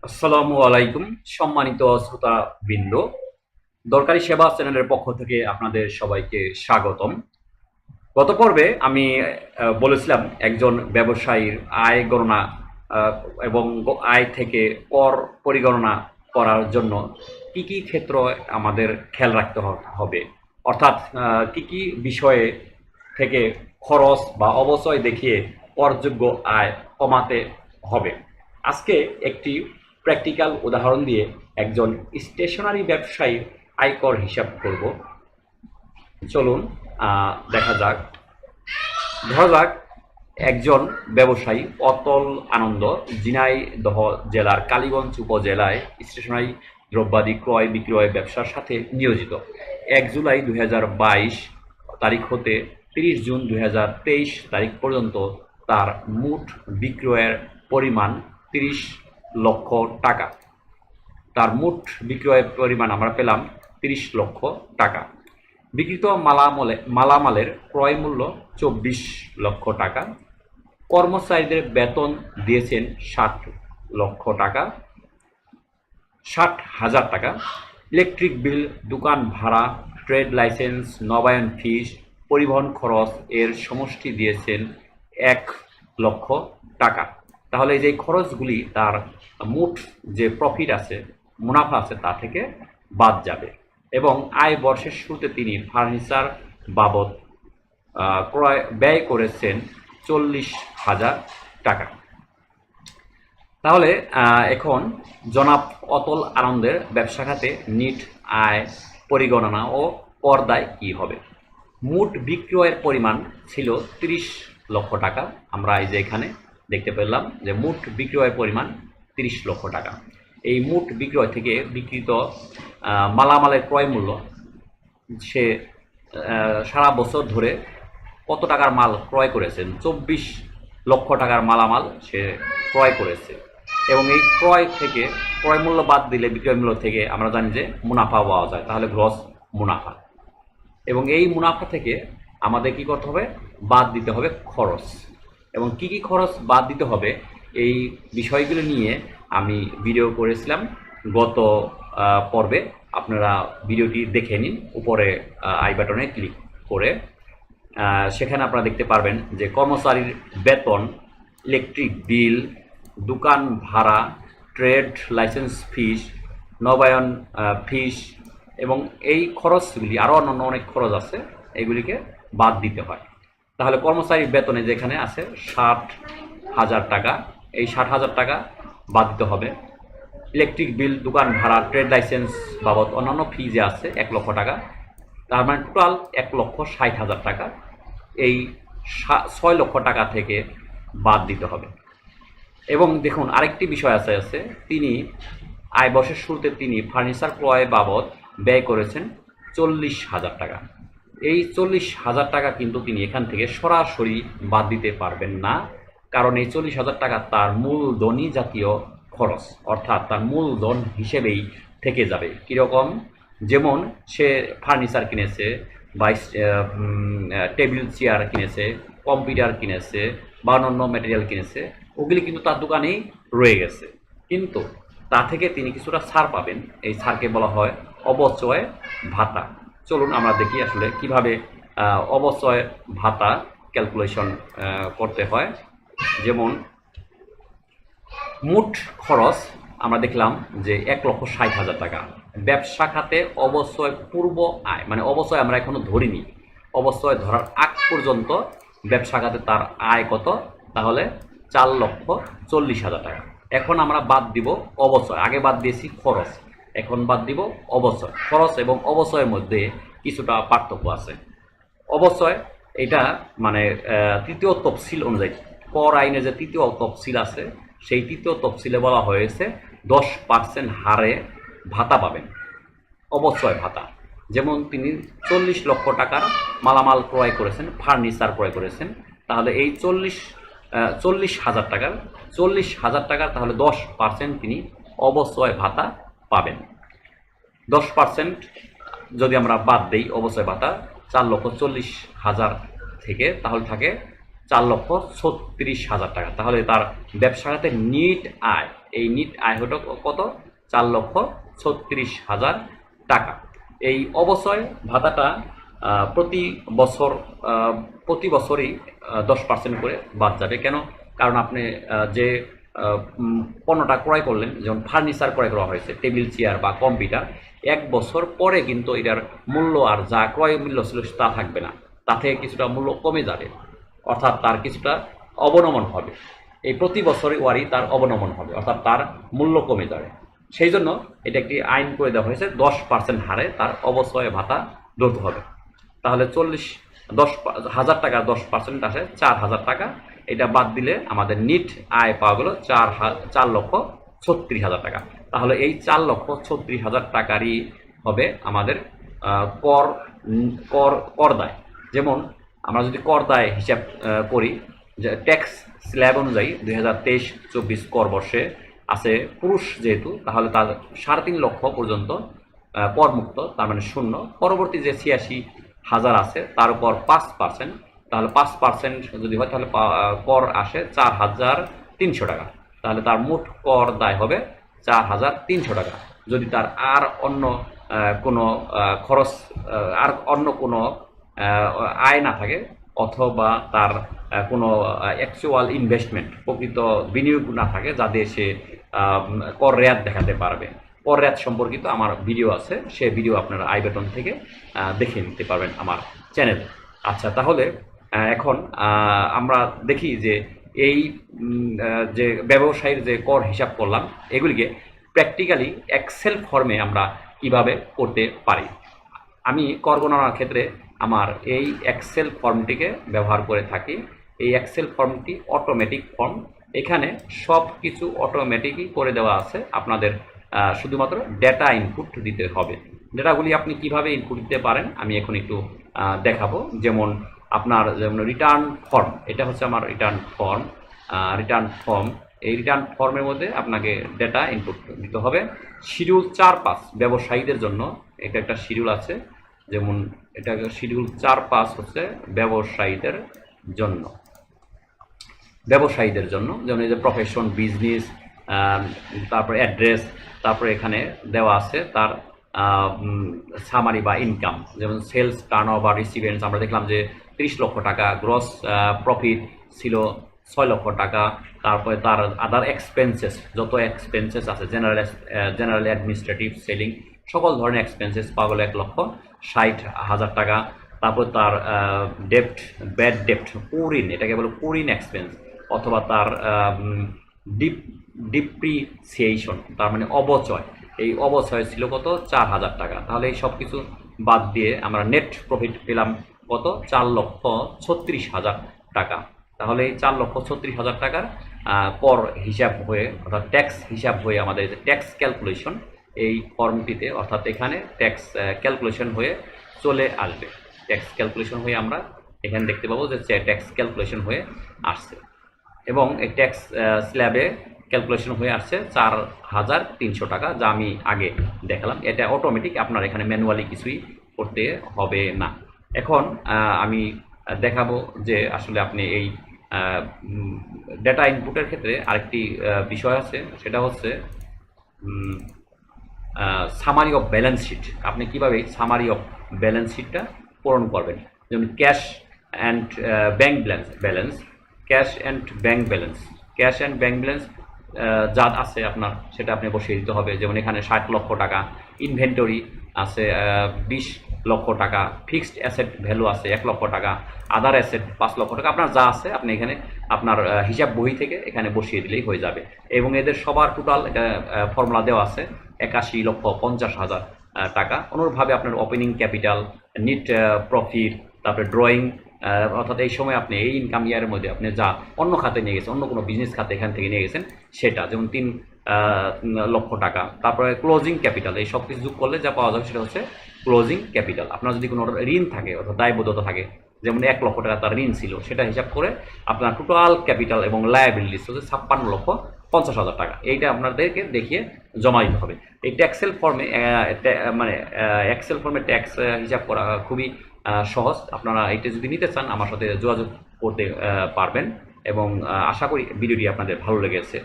আসসালামু আলাইকুম সম্মানিত শ্রোতাবৃন্দ, দরকারি সেবা চ্যানেলের পক্ষ থেকে আপনাদের সবাইকে স্বাগতম। গত পর্বে আমি বলেছিলাম একজন ব্যবসায়ীর আয় গণনা আহ, এবং আয় থেকে কর পরিগণনা করার জন্য কি কি ক্ষেত্র আমাদের খেয়াল রাখতে হবে, অর্থাৎ কি কি বিষয়ে থেকে খরচ বা অবচয় দেখিয়ে করযোগ্য আয় কমাতে হবে। আজকে একটি প্র্যাকটিক্যাল উদাহরণ দিয়ে একজন স্টেশনারি ব্যবসায়ীর আয়কর হিসাব করব। চলুন দেখা যাক। ধরা যাক একজন ব্যবসায়ী অতল আনন্দ ঝিনাইদহ জেলার কালীগঞ্জ উপজেলায় স্টেশনারি দ্রব্যাদি ক্রয় বিক্রয় ব্যবসার সাথে নিয়োজিত। 1 জুলাই 2022 তারিখ হতে 30 জুন 2023 তারিখ পর্যন্ত তার মোট বিক্রয়ের পরিমাণ 30 লক্ষ টাকা। তার মোট বিক্রয়ের পরিমাণ আমরা পেলাম 30 লক্ষ টাকা। বিক্রিত মালামালের ক্রয় মূল্য 24 লক্ষ টাকা। কর্মচারীদের বেতন দিয়েছেন 60 লক্ষ টাকা, 60,000 টাকা। ইলেকট্রিক বিল, দোকান ভাড়া, ট্রেড লাইসেন্স, নবায়ন ফিস, পরিবহন খরচ এর সমষ্টি দিয়েছেন 1 লক্ষ টাকা। তাহলে এই যে খরচগুলি তার মোট যে প্রফিট আছে, মুনাফা আছে, তা থেকে বাদ যাবে। এবং আয় বর্ষের শুরুতে তিনি ফার্নিচার বাবদ ব্যয় করেছেন 40,000 টাকা। তাহলে এখন জনাব অতল আনন্দের ব্যবসা খাতে নিট আয় পরিগণনা ও পর্দায় কি হবে। মোট বিক্রয়ের পরিমাণ ছিল 30 লক্ষ টাকা। আমরা এই যে এখানে দেখতে পেলাম যে মোট বিক্রয়ের পরিমাণ 30 লক্ষ টাকা। এই মোট বিক্রয় থেকে বিক্রিত মালামালের ক্রয় মূল্য, সে সারা বছর ধরে কত টাকার মাল ক্রয় করেছেন, 24 লক্ষ টাকার মালামাল সে ক্রয় করেছে। এবং এই ক্রয় থেকে ক্রয় মূল্য বাদ দিলে বিক্রয় মূল্য থেকে আমরা জানি যে মুনাফা পাওয়া যায়, তাহলে গ্রস মুনাফা। এবং এই মুনাফা থেকে আমাদের কি করতে হবে, বাদ দিতে হবে খরচ। এবং কি কি খরচ বাদ দিতে হবে এই বিষয়গুলো নিয়ে আমি ভিডিও করেছিলাম গত পর্বে। আপনারা ভিডিওটি দেখে নিন, উপরে আই বাটনে ক্লিক করে। সেখানে আপনারা দেখতে পারবেন যে কর্মচারীর বেতন, ইলেকট্রিক বিল, দোকান ভাড়া, ট্রেড লাইসেন্স ফিস, নবায়ন ফিস এবং এই খরচগুলি, আরও অন্যান্য অনেক খরচ আছে, এগুলিকে বাদ দিতে হয়। তাহলে কর্মচারীর বেতনে যেখানে আছে 60,000 টাকা, এই 60,000 টাকা বাদ দিতে হবে। ইলেকট্রিক বিল, দোকান ভাড়া, ট্রেড লাইসেন্স বাবদ অন্যান্য ফি যে আছে 1 লক্ষ টাকা, তার মানে টোটাল 1,60,000 টাকা। এই 6 লক্ষ টাকা থেকে বাদ দিতে হবে। এবং দেখুন আরেকটি বিষয় আছে, তিনি আয় বর্ষের শুরুতে তিনি ফার্নিচার ক্রয় বাবদ ব্যয় করেছেন 40,000 টাকা। এই 40,000 টাকা কিন্তু তিনি এখান থেকে সরাসরি বাদ দিতে পারবেন না, কারণ এই 40,000 টাকা তার মূলধনী জাতীয় খরচ, অর্থাৎ তার মূলধন হিসেবেই থেকে যাবে। কীরকম, যেমন সে ফার্নিচার কিনেছে বা টেবিল চেয়ার কিনেছে, কম্পিউটার কিনেছে বা অন্যান্য ম্যাটেরিয়াল কিনেছে, ওগুলি কিন্তু তার দোকানেই রয়ে গেছে, কিন্তু তা থেকে তিনি কিছুটা ছাড় পাবেন। এই ছাড়কে বলা হয় অবচয় ভাতা। চলুন আমরা দেখি আসলে কিভাবে অবচয় ভাতা ক্যালকুলেশন করতে হয়। যেমন মোট খরচ আমরা দেখলাম যে 1,60,000 টাকা। ব্যবসা খাতে অবচয় পূর্ব আয়, মানে অবচয় আমরা এখনো ধরিনি, অবচয় ধরার আগ পর্যন্ত ব্যবসা খাতে তার আয় কত, তাহলে 4,40,000 টাকা। এখন আমরা বাদ দিব অবচয়, আগে বাদ দিয়েছি খরচ, এখন বাদ দিব অবচয়। খরচ এবং অবচয়ের মধ্যে কিছুটা পার্থক্য আছে। অবচয় এটা মানে তৃতীয় তফসিল অনুযায়ী, কর আইনে যে তৃতীয় তফসিল আছে, সেই তৃতীয় তফসিলে বলা হয়েছে 10% হারে ভাতা পাবেন, অবচয় ভাতা। যেমন তিনি 40 লক্ষ টাকার মালামাল ক্রয় করেছেন, ফার্নিচার ক্রয় করেছেন, তাহলে এই 40,000 টাকার 40,000 টাকার তাহলে 10% তিনি অবচয় ভাতা পাবেন। 10% যদি আমরা বাদ দেই অবচয় ভাতা 4,40,000 থেকে, তাহলে থাকে 4,36,000 টাকা। তাহলে তার ব্যবসা খাতে নিট আয়, এই নিট আয় হলো কত? 4,36,000 টাকা। এই অবচয় ভাতাটা প্রতি বছর প্রতি বছরই 10% করে বাদ যাবে। কেন? কারণ আপনি যে পণ্যটা ক্রয় করলেন, যেমন ফার্নিচার ক্রয় করা হয়েছে, টেবিল চেয়ার বা কম্পিউটার, 1 বছর পরে কিন্তু এটার মূল্য আর যা ক্রয় মূল্য ছিল তা থাকবে না, তা থেকে কিছুটা মূল্য কমে যাবে, অর্থাৎ তার কিছুটা অবনমন হবে। এই প্রতি বছরই ওয়ারি তার অবনমন হবে, অর্থাৎ তার মূল্য কমে যাবে। সেই জন্য এটা একটি আইন করে দেওয়া হয়েছে, 10% হারে তার অবচয় ভাতা দিতে হবে। তাহলে 10,000 টাকা 10% আসে 4,000 টাকা। এটা বাদ দিলে আমাদের নিট আয় পাওয়া গেল 4,36,000 টাকা। তাহলে এই 4,36,000 টাকারই হবে আমাদের কর কর করদায়। যেমন আমরা যদি করদায় হিসাব করি, যে ট্যাক্স স্ল্যাব অনুযায়ী 2023-24 কর বর্ষে আছে পুরুষ যেহেতু, তাহলে তার 3.5 লক্ষ পর্যন্ত করমুক্ত, তার মানে শূন্য। পরবর্তী যে 86,000 আছে তার উপর 5%, তাহলে 5% যদি হয় তাহলে কর আসে 4,300 টাকা। তাহলে তার মোট কর দায় হবে 4,300 টাকা। যদি তার আর অন্য কোনো খরচ, আর অন্য কোনো আয় না থাকে, অথবা তার কোনো অ্যাকচুয়াল ইনভেস্টমেন্ট, প্রকৃত বিনিয়োগ না থাকে, যা দিয়ে সে কর রেয়াত দেখাতে পারবে। কর রেয়াত সম্পর্কিত আমার ভিডিও আছে, সে ভিডিও আপনারা আই বাটন থেকে দেখে নিতে পারবেন আমার চ্যানেলে। আচ্ছা, তাহলে এখন আমরা দেখি যে এই যে ব্যবসায়ীর যে কর হিসাব করলাম, এগুলিকে প্র্যাকটিক্যালি এক্সেল ফর্মে আমরা কিভাবে করতে পারি। আমি কর গণনার ক্ষেত্রে আমার এই এক্সেল ফর্মটিকে ব্যবহার করে থাকি। এই এক্সেল ফর্মটি অটোমেটিক ফর্ম, এখানে সব কিছু অটোমেটিকই করে দেওয়া আছে। আপনাদের শুধুমাত্র ডেটা ইনপুট দিতে হবে। ডেটাগুলি আপনি কিভাবে ইনপুট দিতে পারেন আমি এখন একটু দেখাবো। যেমন আপনার যেমন রিটার্ন ফর্ম, এটা হচ্ছে আমার রিটার্ন ফর্ম। এই রিটার্ন ফর্মের মধ্যে আপনাকে ডেটা ইনপুট দিতে হবে। শিডিউল 4.5 ব্যবসায়ীদের জন্য এটা একটা শিডিউল আছে, যেমন এটা শিডিউল 4.5 হচ্ছে ব্যবসায়ীদের জন্য, যেমন এই যে প্রফেশন, বিজনেস, তারপরে অ্যাড্রেস, তারপরে এখানে দেওয়া আছে তার সামারি বা ইনকাম, যেমন সেলস, টার্নওভার, রিসিভেন্স। আমরা দেখলাম যে 30 লক্ষ টাকা, গ্রস প্রফিট ছিল 6 লক্ষ টাকা। তারপরে তার আদার এক্সপেন্সেস, যত এক্সপেন্সেস আছে, জেনারেল অ্যাডমিনিস্ট্রেটিভ, সেলিং, সকল ধরনের এক্সপেন্সেস পাওয়া গেল 1,60,000 টাকা। তারপর তার ডেপ্ট, ব্যাড ডেপ্ট, কুঋণ, এটাকে বলে কুঋণ এক্সপেন্স, অথবা তার ডিপ্রিসিয়েশন, তার মানে অবচয়। এই অবচয় ছিল কত? 4,000 টাকা। তাহলে এই সব কিছু বাদ দিয়ে আমরা নেট প্রফিট পেলাম কত? 4,36,000 টাকা। তাহলে এই 4,36,000 টাকার কর হিসাব হয়ে, অর্থাৎ ট্যাক্স হিসাব হয়ে আমাদের ট্যাক্স ক্যালকুলেশন এই ফর্মটিতে, অর্থাৎ এখানে ট্যাক্স ক্যালকুলেশন হয়ে চলে আসবে। ট্যাক্স ক্যালকুলেশন হয়ে আমরা এখানে দেখতে পাবো যে ট্যাক্স ক্যালকুলেশন হয়ে আসছে, এবং এই ট্যাক্স স্ল্যাবে ক্যালকুলেশন হয়ে আসছে 4,300 টাকা, যা আমি আগে দেখালাম। এটা অটোমেটিক, আপনার এখানে ম্যানুয়ালি কিছুই করতে হবে না। এখন আমি দেখাবো যে আসলে আপনি এই ডেটা ইনপুটের ক্ষেত্রে আরেকটি বিষয় আছে, সেটা হচ্ছে সামারি অফ ব্যালেন্স শিট। আপনি কীভাবে সামারি অফ ব্যালেন্স শিটটা পূরণ করবেন। যেমন cash and bank balance, cash and bank balance যা আছে আপনার, সেটা আপনি বসিয়ে দিতে হবে। যেমন এখানে 60 লক্ষ টাকা, ইনভেন্টরি আছে 20 লক্ষ টাকা, ফিক্সড অ্যাসেট ভ্যালু আছে 1 লক্ষ টাকা, আদার অ্যাসেট 5 লক্ষ টাকা। আপনার যা আছে আপনি এখানে আপনার হিসাব বই থেকে এখানে বসিয়ে দিলেই হয়ে যাবে। এবং এদের সবার টোটাল এটা ফর্মুলা দেওয়া আছে 81,50,000 টাকা। অনুরূপভাবে আপনার ওপেনিং ক্যাপিটাল, নিট প্রফিট, তারপরে ড্রয়িং, অর্থাৎ এই সময় আপনি এই ইনকাম ইয়ারের মধ্যে আপনি যা অন্য খাতে নিয়ে গেছেন, অন্য কোনো বিজনেস খাতে এখান থেকে নিয়ে গেছেন সেটা, যেমন 3 লক্ষ টাকা। তারপরে ক্লোজিং ক্যাপিটাল, এই সব কিছু যোগ করলে যা পাওয়া যাবে সেটা হচ্ছে ক্লোজিং ক্যাপিটাল। আপনার যদি কোনো ঋণ থাকে অর্থাৎ দায়বদ্ধতা থাকে, যেমন 1 লক্ষ টাকা তার ঋণ ছিল, সেটা হিসাব করে আপনার টোটাল ক্যাপিটাল এবং লায়াবিলিটিস হচ্ছে 56,50,000 টাকা। এইটা আপনাদেরকে দেখিয়ে জমা দিতে হবে। এই ট্যাক্সেল ফর্মে মানে এক্সেল ফর্মে ট্যাক্স হিসাব করা খুবই সহজ। আপনারা এটা যদি নিতে চান আমার সাথে যোগাযোগ করতে পারবেন এবং আশা করি ভিডিওটি আপনাদের ভালো লেগেছে।